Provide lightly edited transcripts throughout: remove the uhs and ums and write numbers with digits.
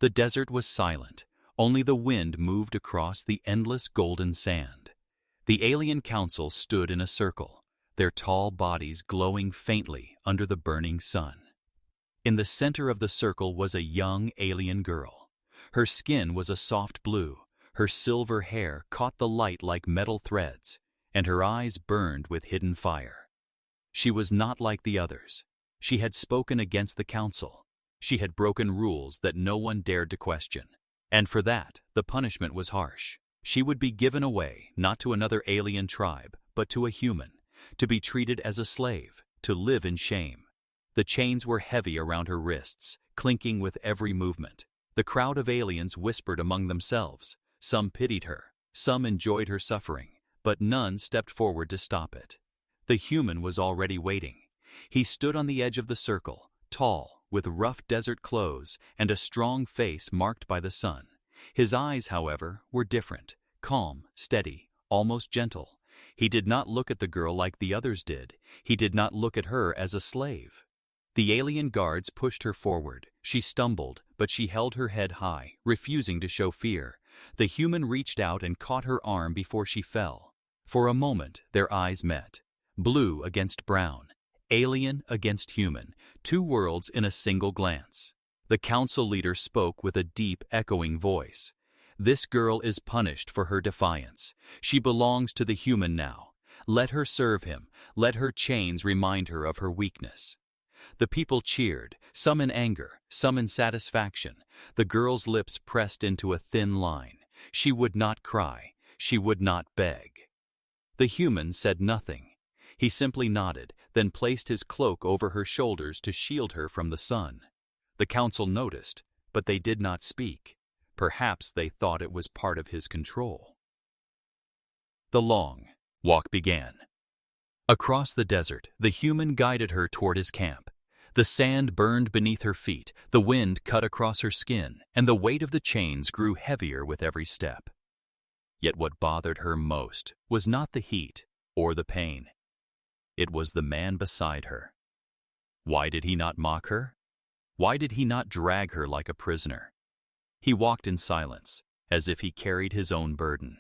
The desert was silent. Only the wind moved across the endless golden sand. The alien council stood in a circle, their tall bodies glowing faintly under the burning sun. In the center of the circle was a young alien girl. Her skin was a soft blue, her silver hair caught the light like metal threads, and her eyes burned with hidden fire. She was not like the others. She had spoken against the council. She had broken rules that no one dared to question. And for that, the punishment was harsh. She would be given away, not to another alien tribe, but to a human, to be treated as a slave, to live in shame. The chains were heavy around her wrists, clinking with every movement. The crowd of aliens whispered among themselves. Some pitied her, some enjoyed her suffering, but none stepped forward to stop it. The human was already waiting. He stood on the edge of the circle, tall, with rough desert clothes and a strong face marked by the sun. His eyes, however, were different, calm, steady, almost gentle. He did not look at the girl like the others did. He did not look at her as a slave. The alien guards pushed her forward. She stumbled, but she held her head high, refusing to show fear. The human reached out and caught her arm before she fell. For a moment, their eyes met. Blue against brown, alien against human, two worlds in a single glance. The council leader spoke with a deep, echoing voice. This girl is punished for her defiance. She belongs to the human now. Let her serve him. Let her chains remind her of her weakness. The people cheered, some in anger, some in satisfaction. The girl's lips pressed into a thin line. She would not cry. She would not beg. The human said nothing. He simply nodded, then placed his cloak over her shoulders to shield her from the sun. The council noticed, but they did not speak. Perhaps they thought it was part of his control. The long walk began. Across the desert, the human guided her toward his camp. The sand burned beneath her feet, the wind cut across her skin, and the weight of the chains grew heavier with every step. Yet what bothered her most was not the heat or the pain. It was the man beside her. Why did he not mock her? Why did he not drag her like a prisoner? He walked in silence, as if he carried his own burden.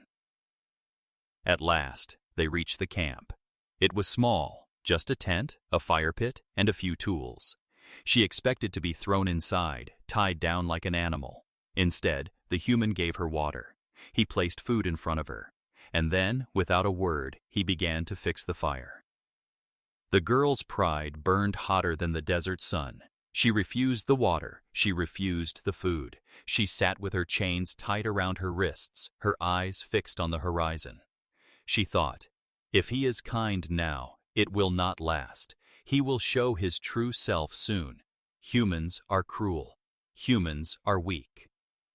At last, they reached the camp. It was small, just a tent, a fire pit, and a few tools. She expected to be thrown inside, tied down like an animal. Instead, the human gave her water. He placed food in front of her. And then, without a word, he began to fix the fire. The girl's pride burned hotter than the desert sun. She refused the water. She refused the food. She sat with her chains tight around her wrists, her eyes fixed on the horizon. She thought, if he is kind now, it will not last. He will show his true self soon. Humans are cruel. Humans are weak.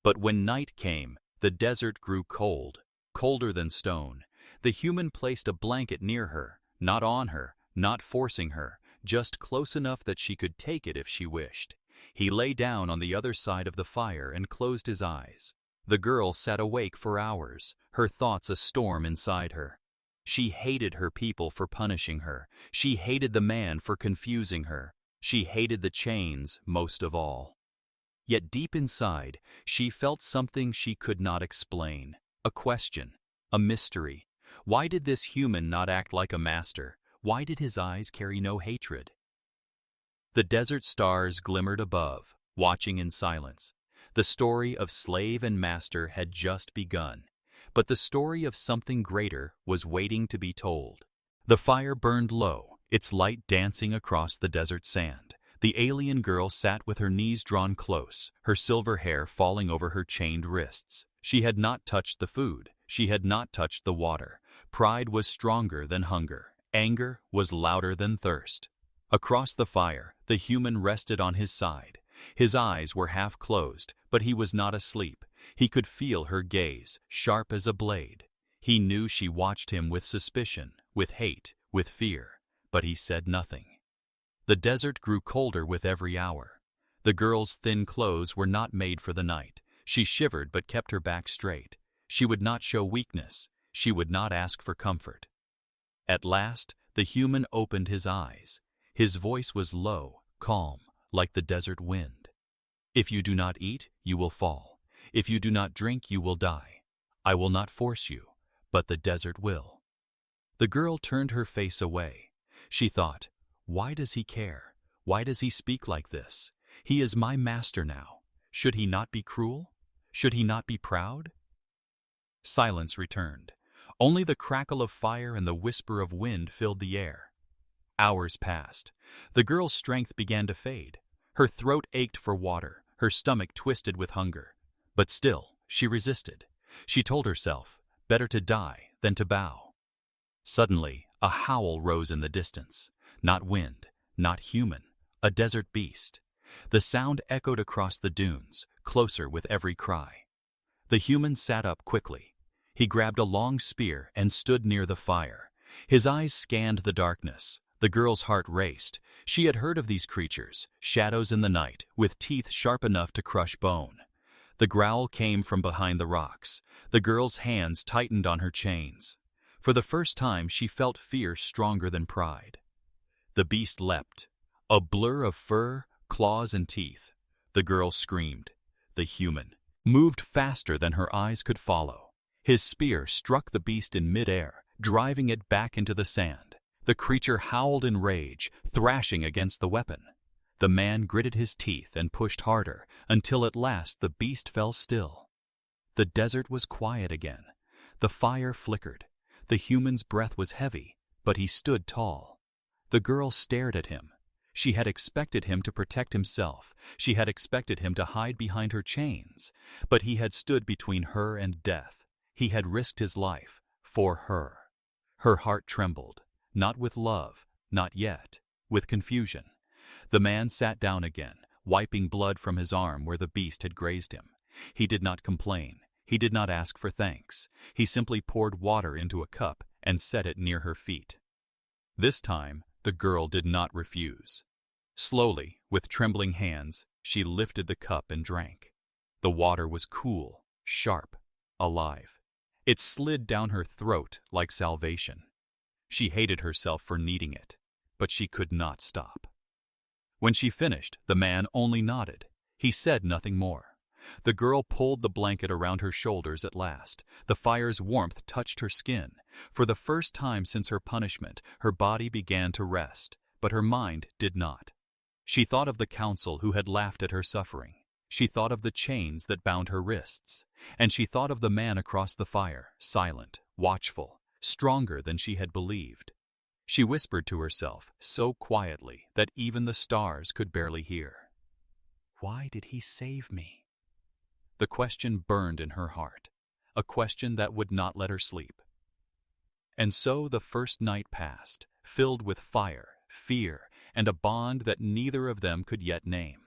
But when night came, the desert grew cold, colder than stone. The human placed a blanket near her, not on her, not forcing her, just close enough that she could take it if she wished. He lay down on the other side of the fire and closed his eyes. The girl sat awake for hours, her thoughts a storm inside her. She hated her people for punishing her. She hated the man for confusing her. She hated the chains most of all. Yet deep inside, she felt something she could not explain. A question, a mystery. Why did this human not act like a master? Why did his eyes carry no hatred? The desert stars glimmered above, watching in silence. The story of slave and master had just begun, but the story of something greater was waiting to be told. The fire burned low, its light dancing across the desert sand. The alien girl sat with her knees drawn close, her silver hair falling over her chained wrists. She had not touched the food. She had not touched the water. Pride was stronger than hunger. Anger was louder than thirst. Across the fire, the human rested on his side. His eyes were half closed, but he was not asleep. He could feel her gaze, sharp as a blade. He knew she watched him with suspicion, with hate, with fear, but he said nothing. The desert grew colder with every hour. The girl's thin clothes were not made for the night. She shivered but kept her back straight. She would not show weakness. She would not ask for comfort. At last, the human opened his eyes. His voice was low, calm, like the desert wind. If you do not eat, you will fall. If you do not drink, you will die. I will not force you, but the desert will." The girl turned her face away. She thought, "Why does he care? Why does he speak like this? He is my master now. Should he not be cruel? Should he not be proud?" Silence returned. Only the crackle of fire and the whisper of wind filled the air. Hours passed. The girl's strength began to fade. Her throat ached for water, her stomach twisted with hunger. But still, she resisted. She told herself, better to die than to bow. Suddenly, a howl rose in the distance. Not wind, not human, a desert beast. The sound echoed across the dunes, closer with every cry. The human sat up quickly. He grabbed a long spear and stood near the fire. His eyes scanned the darkness. The girl's heart raced. She had heard of these creatures, shadows in the night, with teeth sharp enough to crush bone. The growl came from behind the rocks. The girl's hands tightened on her chains. For the first time, she felt fear stronger than pride. The beast leapt, a blur of fur, claws, and teeth. The girl screamed. The human moved faster than her eyes could follow. His spear struck the beast in midair, driving it back into the sand. The creature howled in rage, thrashing against the weapon. The man gritted his teeth and pushed harder, until at last the beast fell still. The desert was quiet again. The fire flickered. The human's breath was heavy, but he stood tall. The girl stared at him. She had expected him to protect himself. She had expected him to hide behind her chains. But he had stood between her and death. He had risked his life for her. Her heart trembled, not with love, not yet, with confusion. The man sat down again, wiping blood from his arm where the beast had grazed him. He did not complain. He did not ask for thanks. He simply poured water into a cup and set it near her feet. This time, the girl did not refuse. Slowly, with trembling hands, she lifted the cup and drank. The water was cool, sharp, alive. It slid down her throat like salvation. She hated herself for needing it, but she could not stop. When she finished, the man only nodded. He said nothing more. The girl pulled the blanket around her shoulders at last. The fire's warmth touched her skin. For the first time since her punishment, her body began to rest, but her mind did not. She thought of the council who had laughed at her suffering. She thought of the chains that bound her wrists. And she thought of the man across the fire, silent, watchful, stronger than she had believed. She whispered to herself, so quietly that even the stars could barely hear, "Why did he save me?" The question burned in her heart, a question that would not let her sleep. And so the first night passed, filled with fire, fear, and a bond that neither of them could yet name.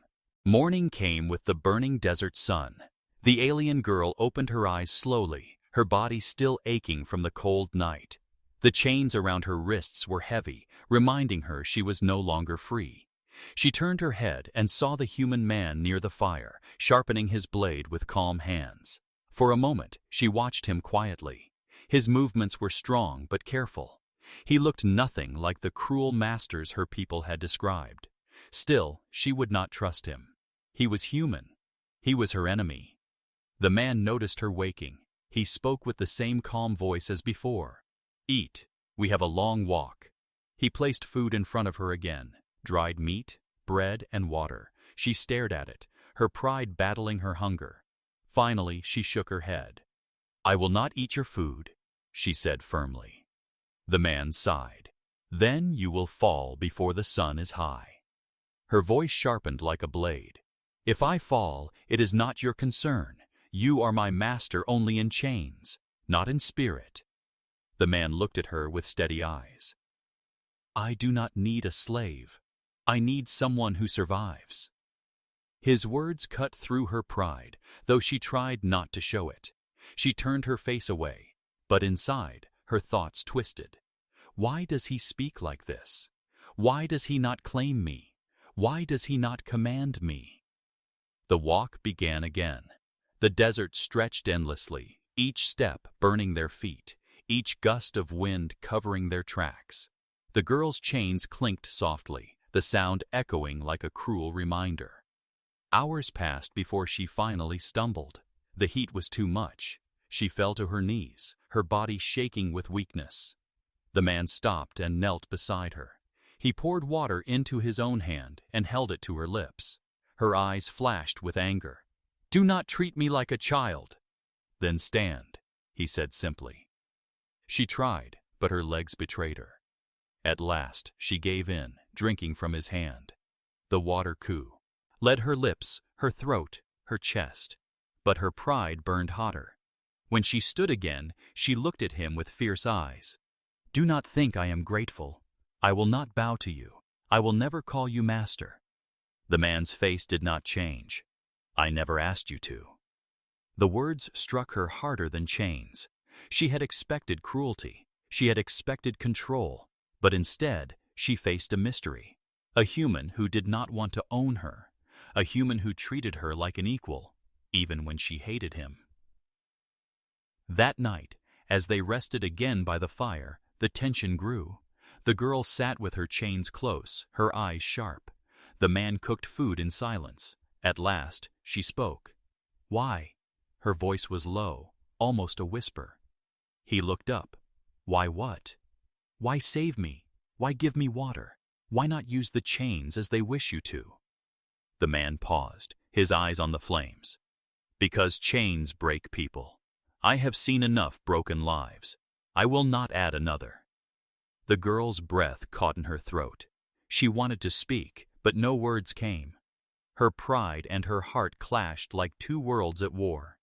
Morning came with the burning desert sun. The alien girl opened her eyes slowly, her body still aching from the cold night. The chains around her wrists were heavy, reminding her she was no longer free. She turned her head and saw the human man near the fire, sharpening his blade with calm hands. For a moment, she watched him quietly. His movements were strong but careful. He looked nothing like the cruel masters her people had described. Still, she would not trust him. He was human. He was her enemy. The man noticed her waking. He spoke with the same calm voice as before. "Eat. We have a long walk." He placed food in front of her again. Dried meat, bread, and water. She stared at it, her pride battling her hunger. Finally, she shook her head. "I will not eat your food," she said firmly. The man sighed. "Then you will fall before the sun is high." Her voice sharpened like a blade. "If I fall, it is not your concern. You are my master only in chains, not in spirit." The man looked at her with steady eyes. "I do not need a slave. I need someone who survives." His words cut through her pride, though she tried not to show it. She turned her face away, but inside, her thoughts twisted. Why does he speak like this? Why does he not claim me? Why does he not command me? The walk began again. The desert stretched endlessly, each step burning their feet, each gust of wind covering their tracks. The girl's chains clinked softly, the sound echoing like a cruel reminder. Hours passed before she finally stumbled. The heat was too much. She fell to her knees, her body shaking with weakness. The man stopped and knelt beside her. He poured water into his own hand and held it to her lips. Her eyes flashed with anger. "Do not treat me like a child." "Then stand," he said simply. She tried, but her legs betrayed her. At last, she gave in, drinking from his hand. The water led her lips, her throat, her chest. But her pride burned hotter. When she stood again, she looked at him with fierce eyes. "Do not think I am grateful. I will not bow to you. I will never call you master." The man's face did not change. "I never asked you to." The words struck her harder than chains. She had expected cruelty. She had expected control. But instead, she faced a mystery. A human who did not want to own her. A human who treated her like an equal, even when she hated him. That night, as they rested again by the fire, the tension grew. The girl sat with her chains close, her eyes sharp. The man cooked food in silence. At last, she spoke. "Why?" Her voice was low, almost a whisper. He looked up. "Why what?" "Why save me? Why give me water? Why not use the chains as they wish you to?" The man paused, his eyes on the flames. "Because chains break people. I have seen enough broken lives. I will not add another." The girl's breath caught in her throat. She wanted to speak, but no words came. Her pride and her heart clashed like two worlds at war.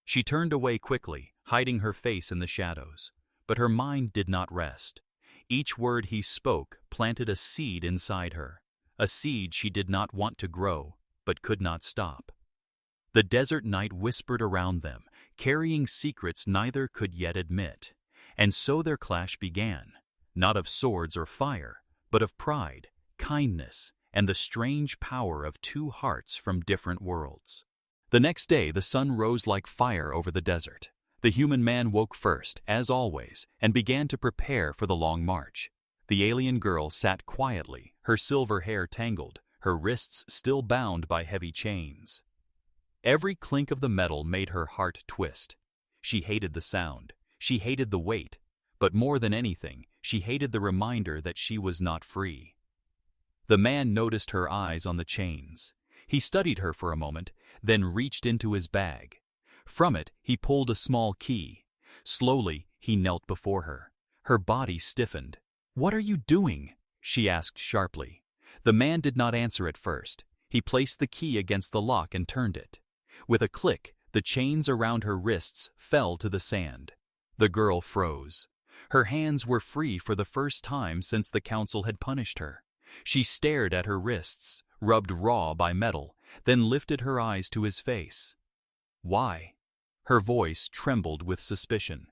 She turned away quickly, hiding her face in the shadows. But her mind did not rest. Each word he spoke planted a seed inside her, a seed she did not want to grow, but could not stop. The desert night whispered around them, carrying secrets neither could yet admit. And so their clash began, not of swords or fire, but of pride, kindness, and the strange power of two hearts from different worlds. The next day the sun rose like fire over the desert. The human man woke first, as always, and began to prepare for the long march. The alien girl sat quietly, her silver hair tangled, her wrists still bound by heavy chains. Every clink of the metal made her heart twist. She hated the sound, she hated the weight, but more than anything, she hated the reminder that she was not free. The man noticed her eyes on the chains. He studied her for a moment, then reached into his bag. From it, he pulled a small key. Slowly, he knelt before her. Her body stiffened. "What are you doing?" she asked sharply. The man did not answer at first. He placed the key against the lock and turned it. With a click, the chains around her wrists fell to the sand. The girl froze. Her hands were free for the first time since the council had punished her. She stared at her wrists, rubbed raw by metal, then lifted her eyes to his face. "Why?" Her voice trembled with suspicion.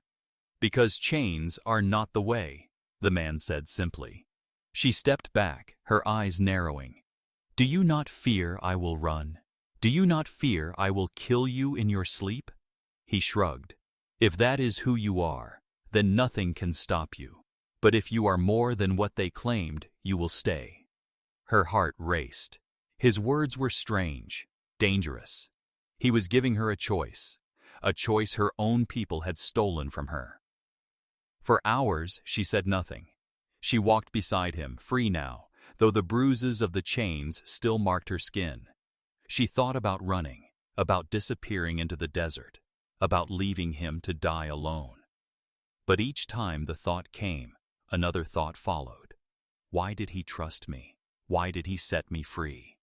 "Because chains are not the way," the man said simply. She stepped back, her eyes narrowing. "Do you not fear I will run? Do you not fear I will kill you in your sleep?" He shrugged. "If that is who you are, then nothing can stop you. But if you are more than what they claimed, you will stay." Her heart raced. His words were strange, dangerous. He was giving her a choice her own people had stolen from her. For hours, she said nothing. She walked beside him, free now, though the bruises of the chains still marked her skin. She thought about running, about disappearing into the desert, about leaving him to die alone. But each time the thought came, another thought followed. Why did he trust me? Why did he set me free?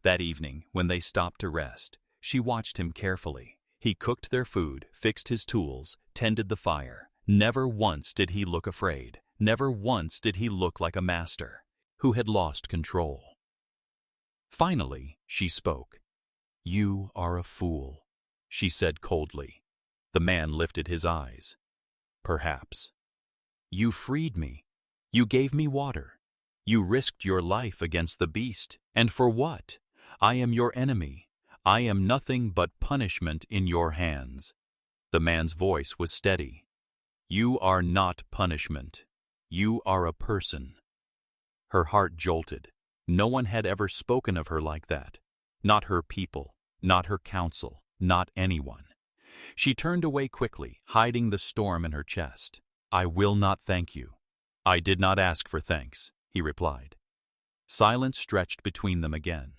That evening, when they stopped to rest, she watched him carefully. He cooked their food, fixed his tools, tended the fire. Never once did he look afraid. Never once did he look like a master who had lost control. Finally, she spoke. "You are a fool," she said coldly. The man lifted his eyes. "Perhaps. You freed me. You gave me water. You risked your life against the beast. And for what? I am your enemy. I am nothing but punishment in your hands." The man's voice was steady. "You are not punishment. You are a person." Her heart jolted. No one had ever spoken of her like that. Not her people, not her council, not anyone. She turned away quickly, hiding the storm in her chest. "I will not thank you." "I did not ask for thanks," he replied. Silence stretched between them again.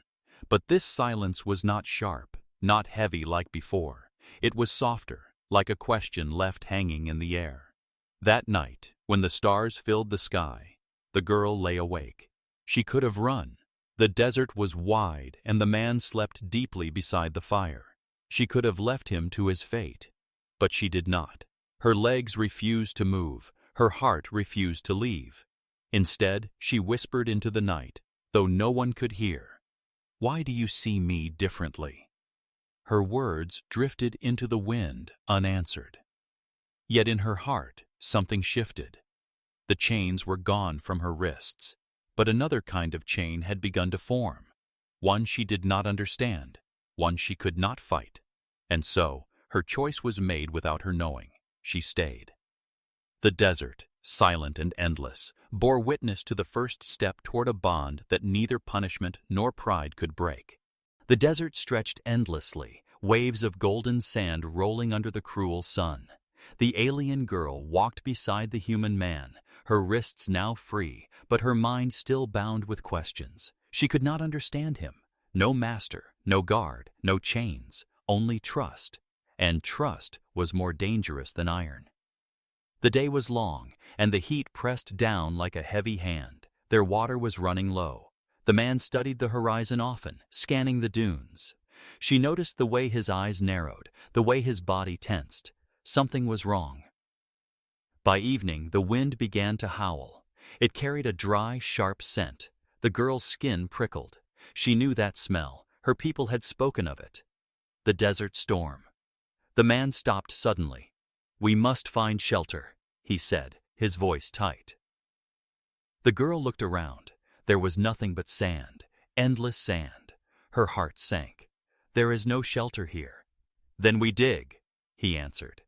But this silence was not sharp, not heavy like before. It was softer, like a question left hanging in the air. That night, when the stars filled the sky, the girl lay awake. She could have run. The desert was wide, and the man slept deeply beside the fire. She could have left him to his fate. But she did not. Her legs refused to move. Her heart refused to leave. Instead, she whispered into the night, though no one could hear, "Why do you see me differently?" Her words drifted into the wind unanswered. Yet in her heart, something shifted. The chains were gone from her wrists, but another kind of chain had begun to form. One she did not understand, one she could not fight. And so, her choice was made without her knowing. She stayed. The desert, silent and endless, bore witness to the first step toward a bond that neither punishment nor pride could break. The desert stretched endlessly, waves of golden sand rolling under the cruel sun. The alien girl walked beside the human man, her wrists now free, but her mind still bound with questions. She could not understand him. No master, no guard, no chains, only trust. And trust was more dangerous than iron. The day was long, and the heat pressed down like a heavy hand. Their water was running low. The man studied the horizon often, scanning the dunes. She noticed the way his eyes narrowed, the way his body tensed. Something was wrong. By evening, the wind began to howl. It carried a dry, sharp scent. The girl's skin prickled. She knew that smell. Her people had spoken of it. The desert storm. The man stopped suddenly. "We must find shelter," he said, his voice tight. The girl looked around. There was nothing but sand, endless sand. Her heart sank. "There is no shelter here." "Then we dig," he answered.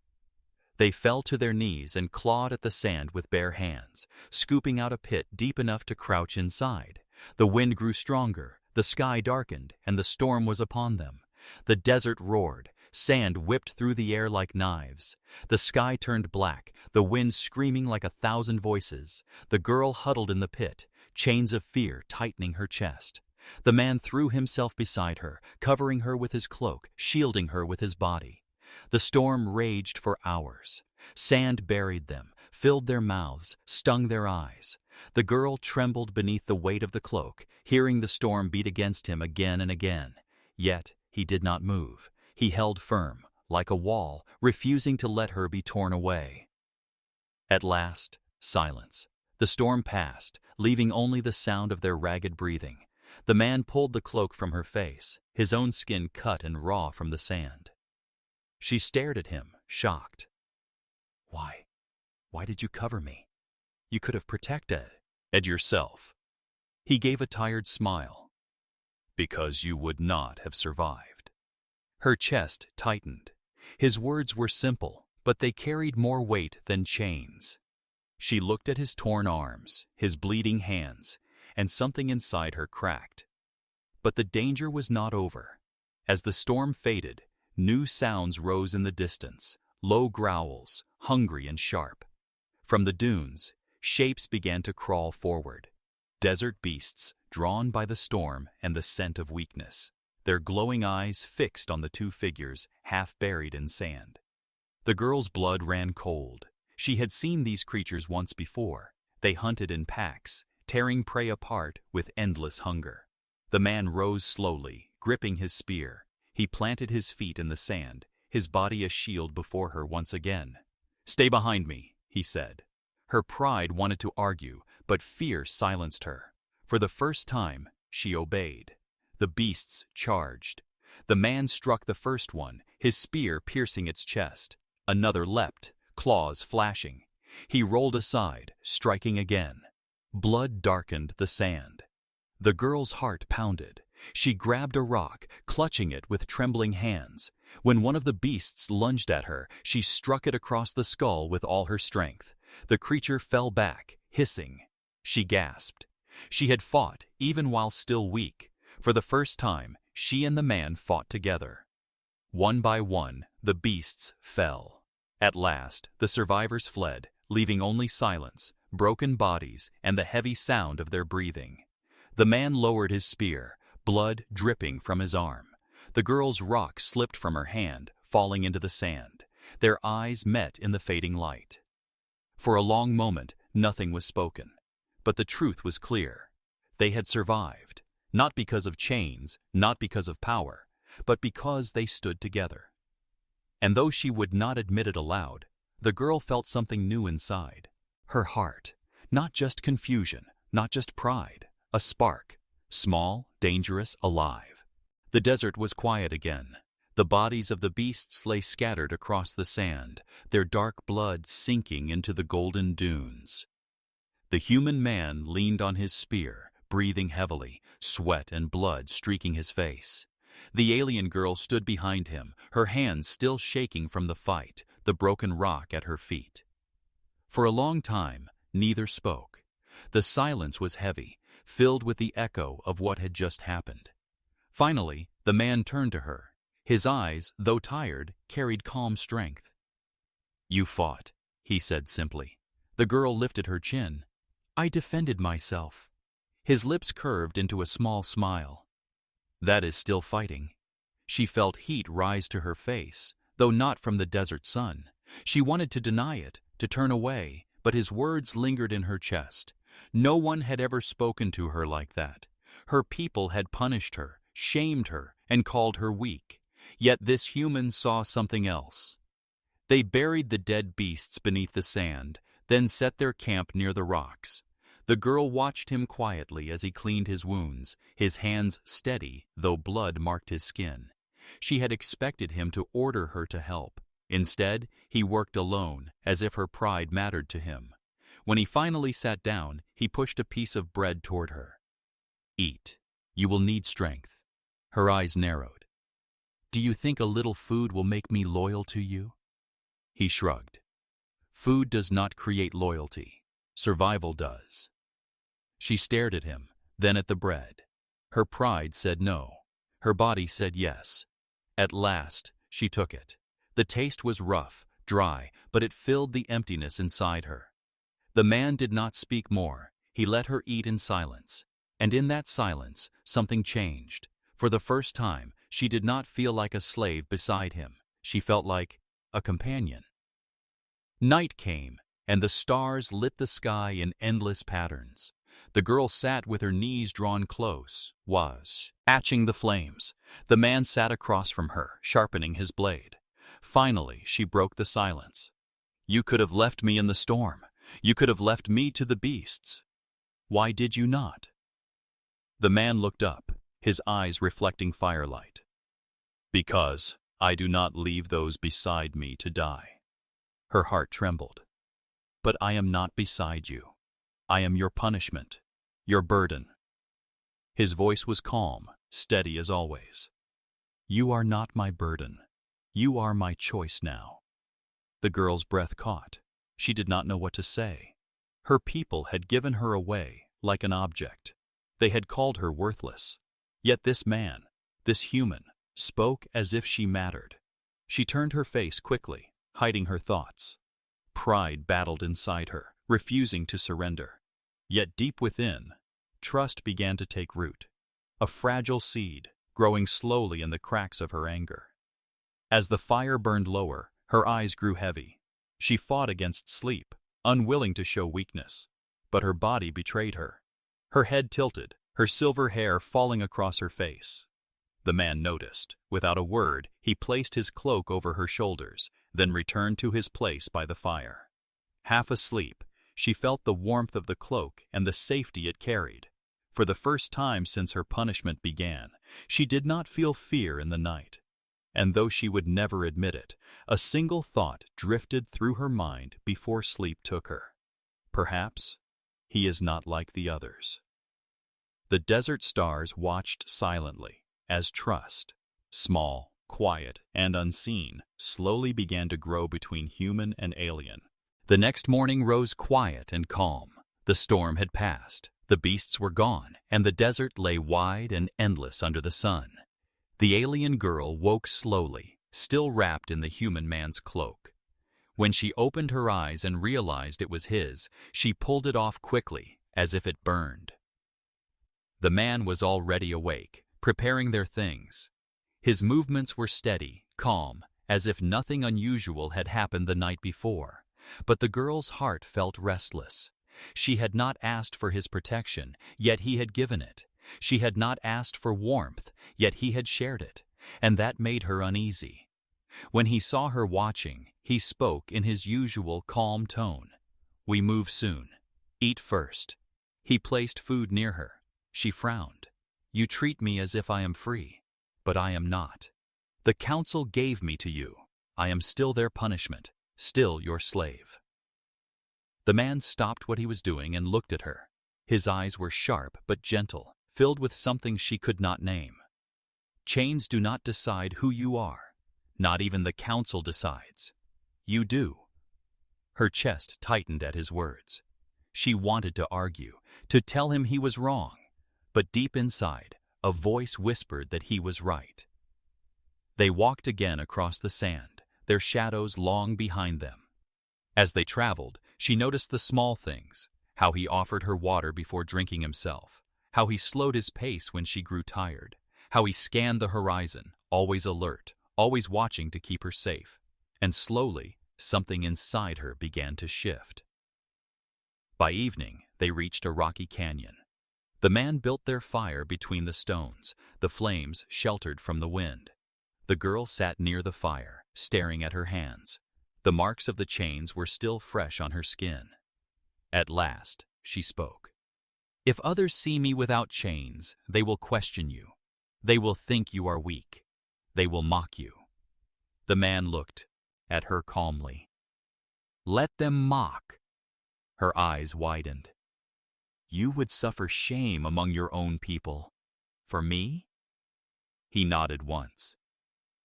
They fell to their knees and clawed at the sand with bare hands, scooping out a pit deep enough to crouch inside. The wind grew stronger, the sky darkened, and the storm was upon them. The desert roared. Sand whipped through the air like knives. The sky turned black, the wind screaming like 1,000 voices. The girl huddled in the pit, chains of fear tightening her chest. The man threw himself beside her, covering her with his cloak, shielding her with his body. The storm raged for hours. Sand buried them, filled their mouths, stung their eyes. The girl trembled beneath the weight of the cloak, hearing the storm beat against him again and again. Yet he did not move. He held firm, like a wall, refusing to let her be torn away. At last, silence. The storm passed, leaving only the sound of their ragged breathing. The man pulled the cloak from her face, his own skin cut and raw from the sand. She stared at him, shocked. Why did you cover me? You could have protected yourself." He gave a tired smile. "Because you would not have survived." Her chest tightened. His words were simple, but they carried more weight than chains. She looked at his torn arms, his bleeding hands, and something inside her cracked. But the danger was not over. As the storm faded, new sounds rose in the distance, low growls, hungry and sharp. From the dunes, shapes began to crawl forward. Desert beasts, drawn by the storm and the scent of weakness, their glowing eyes fixed on the two figures half buried in sand. The girl's blood ran cold. She had seen these creatures once before. They hunted in packs, tearing prey apart with endless hunger. The man rose slowly, gripping his spear. He planted his feet in the sand, his body a shield before her once again. "Stay behind me," he said. Her pride wanted to argue, but fear silenced her. For the first time, she obeyed. The beasts charged. The man struck the first one, his spear piercing its chest. Another leapt, claws flashing. He rolled aside, striking again. Blood darkened the sand. The girl's heart pounded. She grabbed a rock, clutching it with trembling hands. When one of the beasts lunged at her, she struck it across the skull with all her strength. The creature fell back, hissing. She gasped. She had fought, even while still weak. For the first time, she and the man fought together. One by one, the beasts fell. At last, the survivors fled, leaving only silence, broken bodies, and the heavy sound of their breathing. The man lowered his spear, blood dripping from his arm. The girl's rock slipped from her hand, falling into the sand. Their eyes met in the fading light. For a long moment, nothing was spoken. But the truth was clear. They had survived, not because of chains, not because of power, but because they stood together. And though she would not admit it aloud, the girl felt something new inside. Her heart, not just confusion, not just pride, a spark, small, dangerous, alive. The desert was quiet again. The bodies of the beasts lay scattered across the sand, their dark blood sinking into the golden dunes. The human man leaned on his spear, breathing heavily, sweat and blood streaking his face. The alien girl stood behind him, her hands still shaking from the fight, the broken rock at her feet. For a long time, neither spoke. The silence was heavy, filled with the echo of what had just happened. Finally, the man turned to her. His eyes, though tired, carried calm strength. "You fought," he said simply. The girl lifted her chin. "I defended myself." His lips curved into a small smile. "That is still fighting." She felt heat rise to her face, though not from the desert sun. She wanted to deny it, to turn away, but his words lingered in her chest. No one had ever spoken to her like that. Her people had punished her, shamed her, and called her weak. Yet this human saw something else. They buried the dead beasts beneath the sand, then set their camp near the rocks. The girl watched him quietly as he cleaned his wounds, his hands steady, though blood marked his skin. She had expected him to order her to help. Instead, he worked alone, as if her pride mattered to him. When he finally sat down, he pushed a piece of bread toward her. "Eat. You will need strength." Her eyes narrowed. "Do you think a little food will make me loyal to you?" He shrugged. "Food does not create loyalty. Survival does." She stared at him, then at the bread. Her pride said no. Her body said yes. At last, she took it. The taste was rough, dry, but it filled the emptiness inside her. The man did not speak more. He let her eat in silence. And in that silence, something changed. For the first time, she did not feel like a slave beside him. She felt like a companion. Night came, and the stars lit the sky in endless patterns. The girl sat with her knees drawn close, watching the flames. The man sat across from her, sharpening his blade. Finally, she broke the silence. "You could have left me in the storm. You could have left me to the beasts. Why did you not?" The man looked up, his eyes reflecting firelight. "Because I do not leave those beside me to die." Her heart trembled. "But I am not beside you. I am your punishment, your burden." His voice was calm, steady as always. "You are not my burden. You are my choice now." The girl's breath caught. She did not know what to say. Her people had given her away like an object. They had called her worthless. Yet this man, this human, spoke as if she mattered. She turned her face quickly, hiding her thoughts. Pride battled inside her, refusing to surrender. Yet deep within, trust began to take root. A fragile seed, growing slowly in the cracks of her anger. As the fire burned lower, her eyes grew heavy. She fought against sleep, unwilling to show weakness. But her body betrayed her. Her head tilted, her silver hair falling across her face. The man noticed. Without a word, he placed his cloak over her shoulders, then returned to his place by the fire. Half asleep, she felt the warmth of the cloak and the safety it carried. For the first time since her punishment began, she did not feel fear in the night. And though she would never admit it, a single thought drifted through her mind before sleep took her. Perhaps he is not like the others. The desert stars watched silently as trust, small, quiet, and unseen, slowly began to grow between human and alien. The next morning rose quiet and calm. The storm had passed, the beasts were gone, and the desert lay wide and endless under the sun. The alien girl woke slowly, still wrapped in the human man's cloak. When she opened her eyes and realized it was his, she pulled it off quickly, as if it burned. The man was already awake, preparing their things. His movements were steady, calm, as if nothing unusual had happened the night before. But the girl's heart felt restless. She had not asked for his protection, yet he had given it. She had not asked for warmth, yet he had shared it, and that made her uneasy. When he saw her watching, he spoke in his usual calm tone. "We move soon. Eat first." He placed food near her. She frowned. "You treat me as if I am free, but I am not. The council gave me to you. I am still their punishment, still your slave." The man stopped what he was doing and looked at her. His eyes were sharp but gentle, filled with something she could not name. "Chains do not decide who you are. Not even the council decides. You do." Her chest tightened at his words. She wanted to argue, to tell him he was wrong, but deep inside, a voice whispered that he was right. They walked again across the sand, their shadows long behind them. As they traveled, she noticed the small things, how he offered her water before drinking himself, how he slowed his pace when she grew tired, how he scanned the horizon, always alert, always watching to keep her safe. And slowly, something inside her began to shift. By evening, they reached a rocky canyon. The man built their fire between the stones, the flames sheltered from the wind. The girl sat near the fire, staring at her hands. The marks of the chains were still fresh on her skin. At last, she spoke. "If others see me without chains, they will question you. They will think you are weak. They will mock you." The man looked at her calmly. "Let them mock." Her eyes widened. "You would suffer shame among your own people. For me?" He nodded once.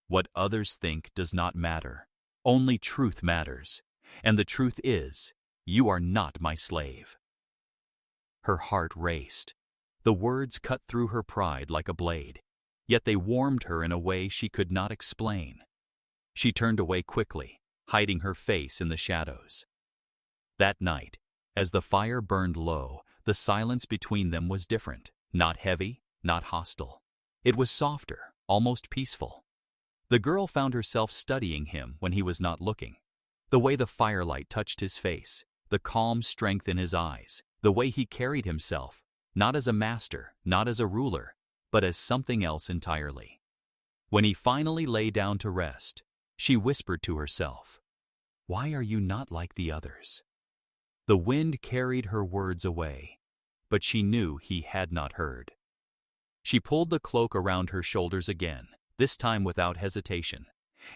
"What others think does not matter. Only truth matters. And the truth is, you are not my slave." Her heart raced. The words cut through her pride like a blade, yet they warmed her in a way she could not explain. She turned away quickly, hiding her face in the shadows. That night, as the fire burned low, the silence between them was different, not heavy, not hostile. It was softer, almost peaceful. The girl found herself studying him when he was not looking. The way the firelight touched his face, the calm strength in his eyes, the way he carried himself, not as a master, not as a ruler, but as something else entirely. When he finally lay down to rest, she whispered to herself, "Why are you not like the others?" The wind carried her words away, but she knew he had not heard. She pulled the cloak around her shoulders again, this time without hesitation,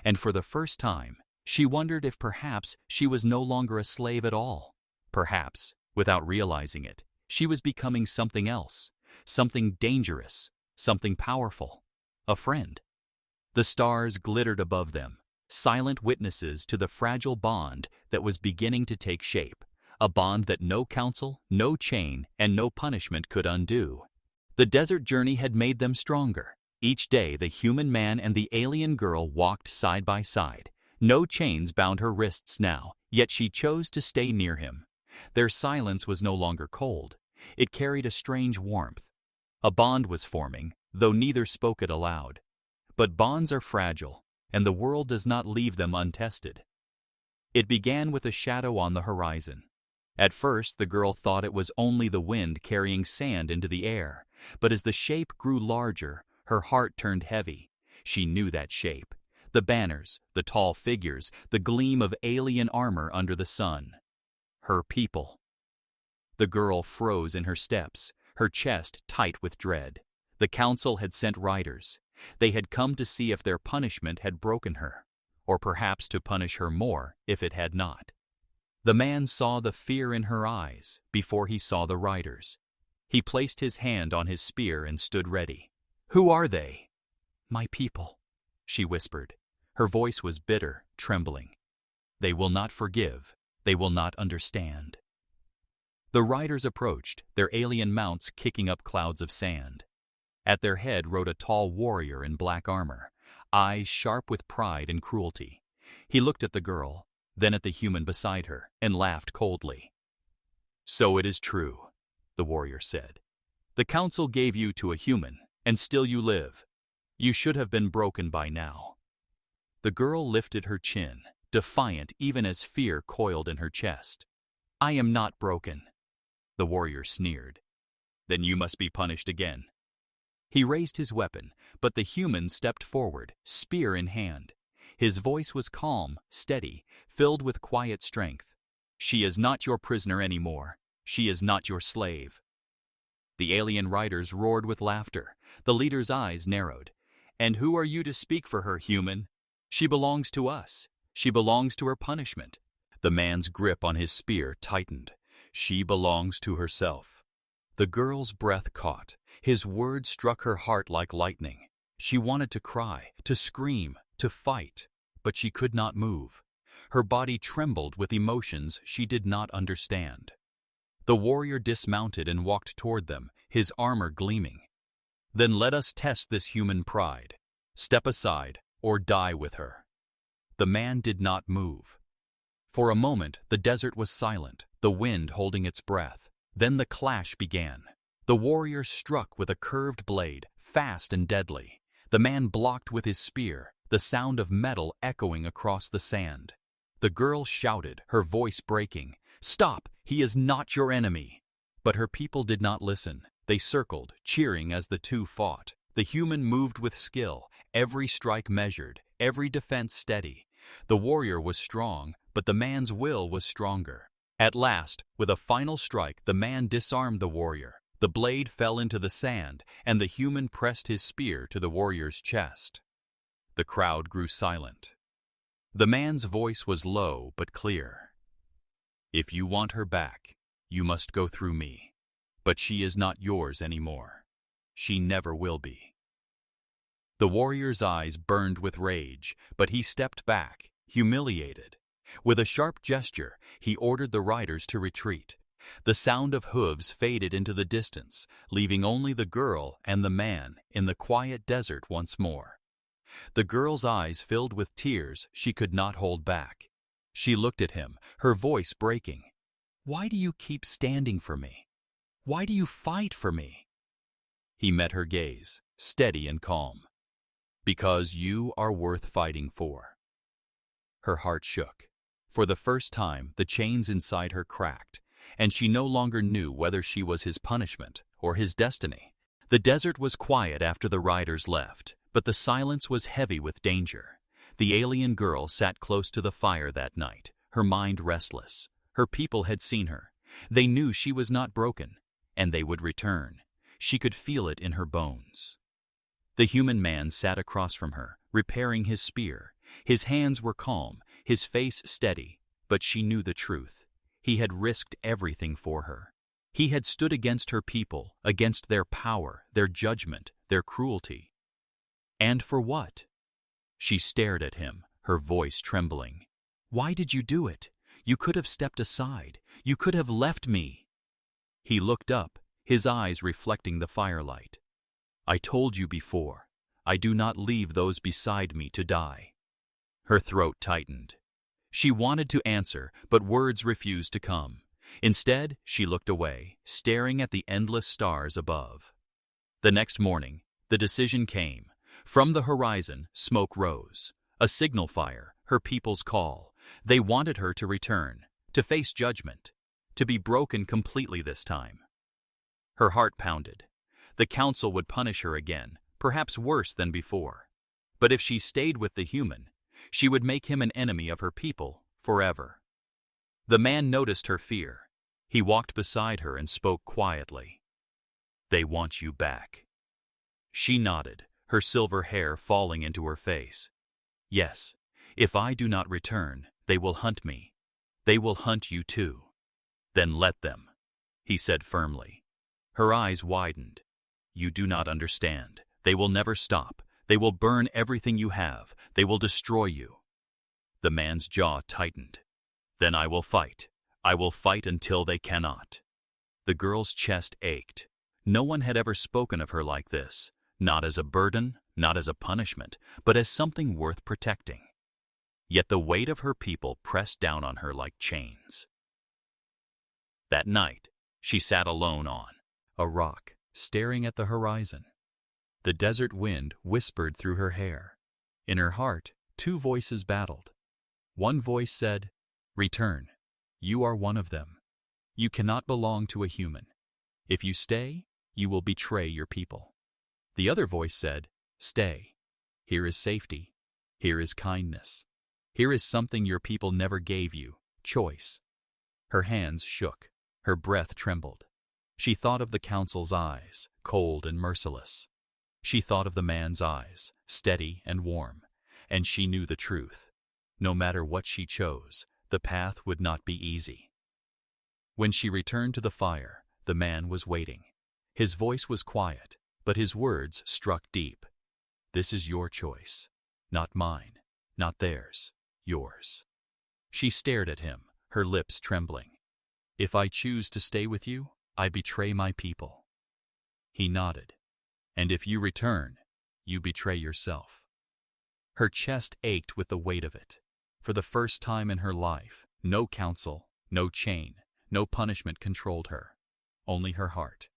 and for the first time, she wondered if perhaps she was no longer a slave at all. Perhaps, without realizing it, she was becoming something else, something dangerous, something powerful, a friend. The stars glittered above them, silent witnesses to the fragile bond that was beginning to take shape, a bond that no counsel, no chain, and no punishment could undo. The desert journey had made them stronger. Each day the human man and the alien girl walked side by side. No chains bound her wrists now, yet she chose to stay near him. Their silence was no longer cold. It carried a strange warmth. A bond was forming, though neither spoke it aloud. But bonds are fragile, and the world does not leave them untested. It began with a shadow on the horizon. At first the girl thought it was only the wind carrying sand into the air, but as the shape grew larger, her heart turned heavy. She knew that shape. The banners, the tall figures, the gleam of alien armor under the sun. Her people. The girl froze in her steps, her chest tight with dread. The council had sent riders. They had come to see if their punishment had broken her, or perhaps to punish her more if it had not. The man saw the fear in her eyes before he saw the riders. He placed his hand on his spear and stood ready. "Who are they?" "My people," she whispered. Her voice was bitter, trembling. "They will not forgive. They will not understand." The riders approached, their alien mounts kicking up clouds of sand. At their head rode a tall warrior in black armor, eyes sharp with pride and cruelty. He looked at the girl, then at the human beside her, and laughed coldly. "So it is true," the warrior said. "The council gave you to a human, and still you live. You should have been broken by now." The girl lifted her chin, defiant even as fear coiled in her chest. "I am not broken," the warrior sneered. "Then you must be punished again." He raised his weapon, but the human stepped forward, spear in hand. His voice was calm, steady, filled with quiet strength. "She is not your prisoner anymore. She is not your slave." The alien riders roared with laughter. The leader's eyes narrowed. "And who are you to speak for her, human? She belongs to us. She belongs to her punishment." The man's grip on his spear tightened. "She belongs to herself." The girl's breath caught. His words struck her heart like lightning. She wanted to cry, to scream, to fight, but she could not move. Her body trembled with emotions she did not understand. The warrior dismounted and walked toward them, his armor gleaming. "Then let us test this human pride. Step aside, or die with her." The man did not move. For a moment, the desert was silent, the wind holding its breath. Then the clash began. The warrior struck with a curved blade, fast and deadly. The man blocked with his spear, the sound of metal echoing across the sand. The girl shouted, her voice breaking, "Stop! He is not your enemy!" But her people did not listen. They circled, cheering as the two fought. The human moved with skill, every strike measured, every defense steady. The warrior was strong, but the man's will was stronger. At last, with a final strike, the man disarmed the warrior. The blade fell into the sand, and the human pressed his spear to the warrior's chest. The crowd grew silent. The man's voice was low but clear. "If you want her back, you must go through me. But she is not yours anymore. She never will be." The warrior's eyes burned with rage, but he stepped back, humiliated. With a sharp gesture, he ordered the riders to retreat. The sound of hooves faded into the distance, leaving only the girl and the man in the quiet desert once more. The girl's eyes filled with tears she could not hold back. She looked at him, her voice breaking. "Why do you keep standing for me? Why do you fight for me?" He met her gaze, steady and calm. "Because you are worth fighting for." Her heart shook. For the first time, the chains inside her cracked, and she no longer knew whether she was his punishment or his destiny. The desert was quiet after the riders left, but the silence was heavy with danger. The alien girl sat close to the fire that night, her mind restless. Her people had seen her. They knew she was not broken, and they would return. She could feel it in her bones. The human man sat across from her, repairing his spear. His hands were calm, his face steady, but she knew the truth. He had risked everything for her. He had stood against her people, against their power, their judgment, their cruelty. And for what? She stared at him, her voice trembling. "Why did you do it? You could have stepped aside. You could have left me." He looked up, his eyes reflecting the firelight. "I told you before, I do not leave those beside me to die." Her throat tightened. She wanted to answer, but words refused to come. Instead, she looked away, staring at the endless stars above. The next morning, the decision came. From the horizon, smoke rose. A signal fire, her people's call. They wanted her to return, to face judgment, to be broken completely this time. Her heart pounded. The council would punish her again, perhaps worse than before. But if she stayed with the human, she would make him an enemy of her people forever. The man noticed her fear. He walked beside her and spoke quietly. "They want you back." She nodded, her silver hair falling into her face. "Yes, if I do not return, they will hunt me. They will hunt you too." "Then let them," he said firmly. Her eyes widened. "You do not understand. They will never stop. They will burn everything you have. They will destroy you." The man's jaw tightened. "Then I will fight. I will fight until they cannot." The girl's chest ached. No one had ever spoken of her like this. not as a burden, not as a punishment, but as something worth protecting. Yet the weight of her people pressed down on her like chains. That night, she sat alone on a rock, staring at the horizon. The desert wind whispered through her hair. In her heart, two voices battled. One voice said, "Return. You are one of them. You cannot belong to a human. If you stay, you will betray your people." The other voice said, "Stay. Here is safety. Here is kindness. Here is something your people never gave you, choice." Her hands shook. Her breath trembled. She thought of the council's eyes, cold and merciless. She thought of the man's eyes, steady and warm, and she knew the truth. No matter what she chose, the path would not be easy. When she returned to the fire, the man was waiting. His voice was quiet, but his words struck deep. "This is your choice, not mine, not theirs, yours." She stared at him, her lips trembling. "If I choose to stay with you, I betray my people." He nodded. "And if you return, you betray yourself." Her chest ached with the weight of it. For the first time in her life, no counsel, no chain, no punishment controlled her, only her heart.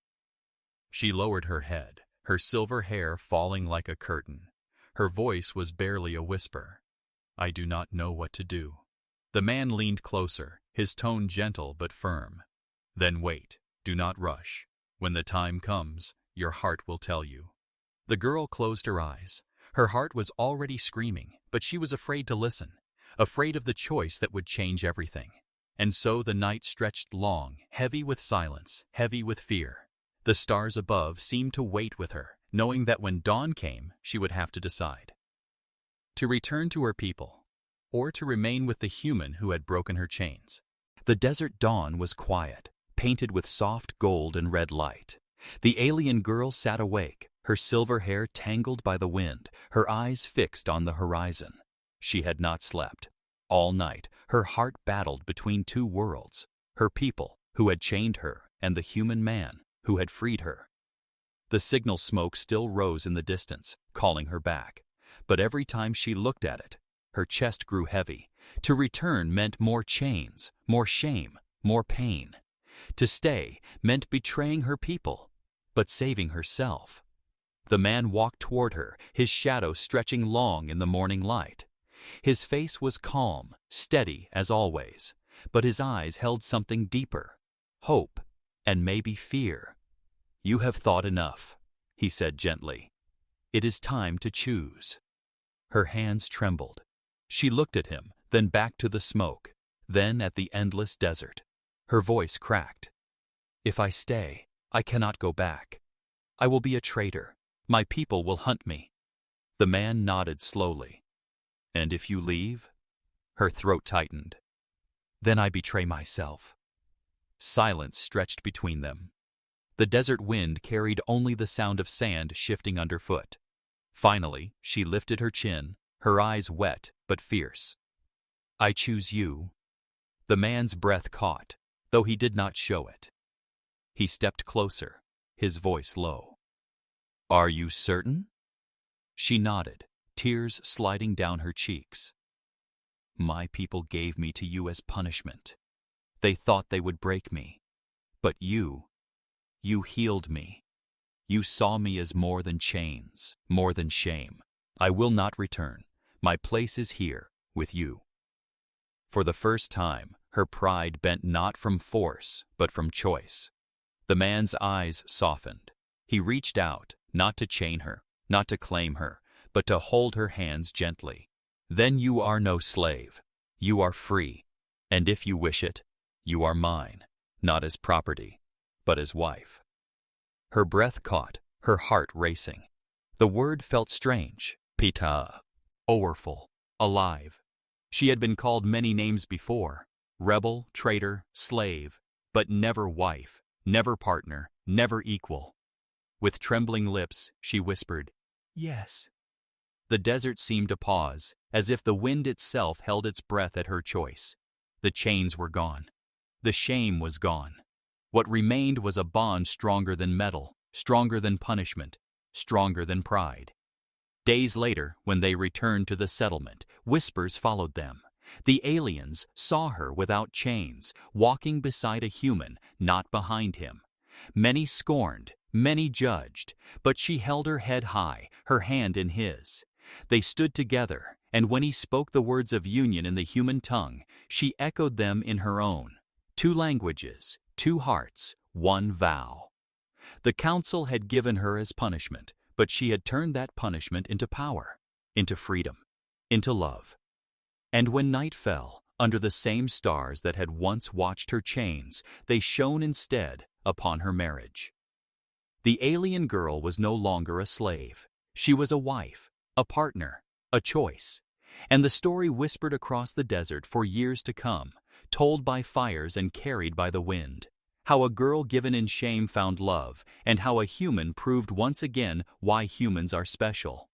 She lowered her head, her silver hair falling like a curtain. Her voice was barely a whisper. "I do not know what to do." The man leaned closer, his tone gentle but firm. "Then wait, do not rush. When the time comes, your heart will tell you." The girl closed her eyes. Her heart was already screaming, but she was afraid to listen, afraid of the choice that would change everything. And so the night stretched long, heavy with silence, heavy with fear. The stars above seemed to wait with her, knowing that when dawn came, she would have to decide. To return to her people, or to remain with the human who had broken her chains. The desert dawn was quiet, painted with soft gold and red light. The alien girl sat awake, her silver hair tangled by the wind, her eyes fixed on the horizon. She had not slept. All night, her heart battled between two worlds, her people, who had chained her, and the human man, who had freed her. The signal smoke still rose in the distance, calling her back. But every time she looked at it, her chest grew heavy. To return meant more chains, more shame, more pain. To stay meant betraying her people, but saving herself. The man walked toward her, his shadow stretching long in the morning light. His face was calm, steady as always, but his eyes held something deeper, hope, and maybe fear. "You have thought enough," he said gently. "It is time to choose." Her hands trembled. She looked at him, then back to the smoke, then at the endless desert. Her voice cracked. "If I stay, I cannot go back. I will be a traitor. My people will hunt me." The man nodded slowly. "And if you leave?" Her throat tightened. "Then I betray myself." Silence stretched between them. The desert wind carried only the sound of sand shifting underfoot. Finally, she lifted her chin, her eyes wet but fierce. "I choose you." The man's breath caught, though he did not show it. He stepped closer, his voice low. "Are you certain?" She nodded, tears sliding down her cheeks. "My people gave me to you as punishment. They thought they would break me. But you healed me. You saw me as more than chains, more than shame. I will not return. My place is here, with you." For the first time, her pride bent not from force, but from choice. The man's eyes softened. He reached out, not to chain her, not to claim her, but to hold her hands gently. "Then you are no slave. You are free. And if you wish it, you are mine, not as property, but as wife." Her breath caught, her heart racing. The word felt strange, pita, powerful, alive. She had been called many names before, rebel, traitor, slave, but never wife, never partner, never equal. With trembling lips, she whispered, "Yes." The desert seemed to pause, as if the wind itself held its breath at her choice. The chains were gone. The shame was gone. What remained was a bond stronger than metal, stronger than punishment, stronger than pride. Days later, when they returned to the settlement, whispers followed them. The aliens saw her without chains, walking beside a human, not behind him. Many scorned, many judged, but she held her head high, her hand in his. They stood together, and when he spoke the words of union in the human tongue, she echoed them in her own. 2 languages, 2 hearts, 1 vow. The council had given her as punishment, but she had turned that punishment into power, into freedom, into love. And when night fell, under the same stars that had once watched her chains, they shone instead upon her marriage. The alien girl was no longer a slave. She was a wife, a partner, a choice. And the story whispered across the desert for years to come, told by fires and carried by the wind. How a girl given in shame found love, and how a human proved once again why humans are special.